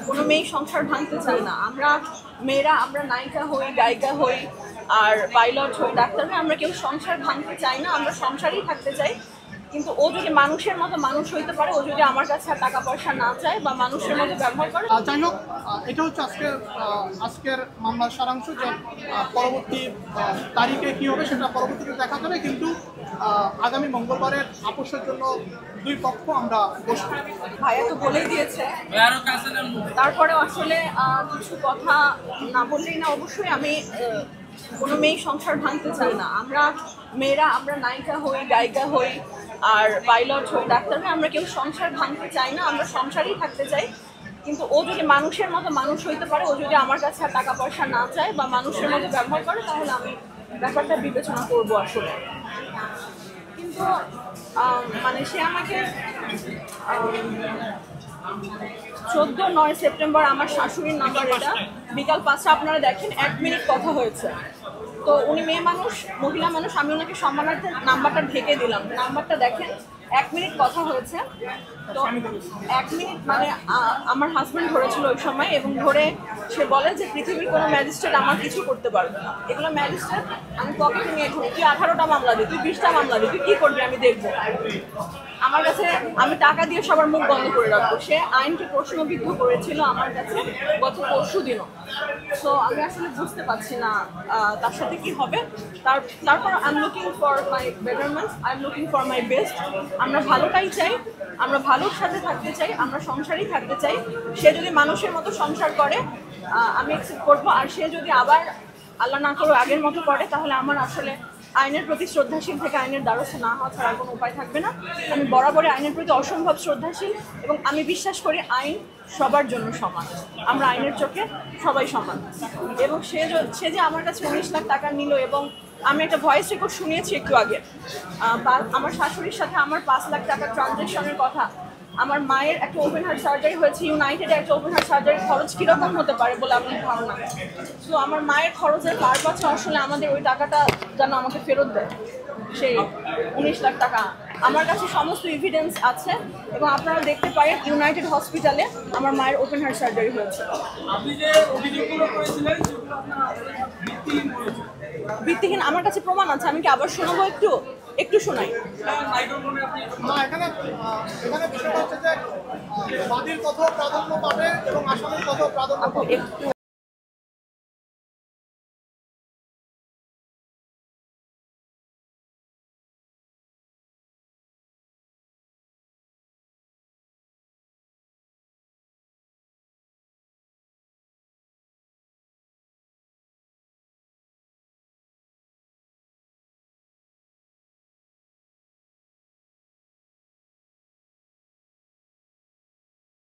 কোনো মেয়ে সংসার ভাঙতে চায় না। আমরা মেয়েরা আমরা নায়িকা হই, গায়িকা হই, আর পাইলট হই, ডাক্তার হই, আমরা কেউ সংসার ভাঙতে চাই না, আমরা সংসারেই থাকতে চাই। কিন্তু ও যদি মানুষের মতো মানুষ হইতে পারে, ও যদি আমার কাছে আর টাকা পয়সা না চায় বা মানুষের মতো ব্যবহার করে। যাই হোক, এটা হচ্ছে আজকের মামলার সারাংশ, যে পরবর্তী তারিখে কি হবে সেটা পরবর্তীতে দেখা যাবে। কিন্তু আগামী মঙ্গলবারের আপোষের জন্য দুই পক্ষ আমরা বসবো। ভাইয়া তো বলেই দিয়েছে, তারপরে আসলে কিছু কথা না বললেই না। অবশ্যই আমি কোনো মেয়ে সংসার ভাঙতে চাই না। আমরা মেয়েরা আমরা নায়িকা হই, গায়িকা হই, আর পাইলট হই, ডাক্তার হই, আমরা কেউ সংসার ভাঙতে চাই না, আমরা সংসারেই থাকতে চাই। কিন্তু ও যদি মানুষের মতো মানুষ হইতে পারে, ও যদি আমার কাছে আর টাকা পয়সা না চায় বা মানুষের মতো ব্যবহার করে, তাহলে আমি ব্যাপারটা বিবেচনা করবো আসলে। কিন্তু মানে সে আমাকে 14-9 সেপ্টেম্বর আমার শাশুড়ির নাম্বার, এটা বিকাল 5টা, আপনারা দেখেন 1 মিনিট কথা হয়েছে। তো উনি মেয়ে মানুষ, মহিলা মানুষ, আমি ওনাকে সম্মানার্থে নাম্বারটা ঢেকে দিলাম। নাম্বারটা দেখেন, 1 মিনিট কথা হয়েছে। তো 1 মিনিট মানে আমার হাজব্যান্ড ধরেছিল ওই সময়, এবং ধরে সে বলে যে পৃথিবীর কোনো ম্যাজিস্ট্রেট আমার কিছু করতে পারবে না। এগুলো ম্যাজিস্ট্রেট আমি পকেটে নিয়ে ঘুরি, তুই 18টা মামলা দিই, তুই 20টা মামলা দিই, তুই কী করবি আমি দেখবো। আমার কাছে আমি টাকা দিয়ে সবার মুখ বন্ধ করে রাখবো। সে আইনকে প্রশ্নবিদ্ধ করেছিল আমার কাছে গত পরশু দিনও। তো আমি আসলে বুঝতে পারছি না তার সাথে কি হবে। তারপর I am looking for my betterment, I am looking for my best. আমরা ভালোটাই চাই, আমরা ভালোর সাথে থাকতে চাই, আমরা সংসারই থাকতে চাই। সে যদি মানুষের মতো সংসার করে আমি অ্যাকসেপ্ট করবো, আর সে যদি আবার আল্লাহ না করে আগের মতো করে, তাহলে আমার আসলে আইনের প্রতি শ্রদ্ধাশীল থেকে আইনের দ্বারস্থ না হওয়া ছাড়া কোনো উপায় থাকবে না। আমি বরাবরই আইনের প্রতি অসম্ভব শ্রদ্ধাশীল, এবং আমি বিশ্বাস করি আইন সবার জন্য সমান। আমরা আইনের চোখে সবাই সমান। এবং সে যে আমার কাছে 19 লাখ টাকা নিল, এবং আমি একটা ভয়েস রেকর্ড শুনিয়েছি একটু আগে, আমার শাশুড়ির সাথে আমার 5 লাখ টাকার ট্রানজ্যাকশনের কথা। আমার মায়ের একটা ওপেন হার্ট সার্জারি হয়েছে, ইউনাইটেডে একটা ওপেন হার্ট সার্জারির খরচ কীরকম হতে পারে বলে আপনার ধারণা। তো আমার মায়ের খরচের পারপাসে আসলে আমাদের ওই টাকাটা যেন আমাকে ফেরত দেয়, সেই 19 লাখ টাকা। আমার কাছে সমস্ত এভিডেন্স আছে, এবং আপনারা দেখতে পারেন ইউনাইটেড হসপিটালে আমার মায়ের ওপেন হার্ট সার্জারি হয়েছে। ভিত্তিহীন, আমার কাছে প্রমাণ আছে। আমি কি আবার শোনাবো? একটু শোনাই। না, এখানে বিষয়টা হচ্ছে যে বাদীর কথাও প্রাধান্য পাবে এবং আসামির কথাও প্রাধান্য পাবে। একটু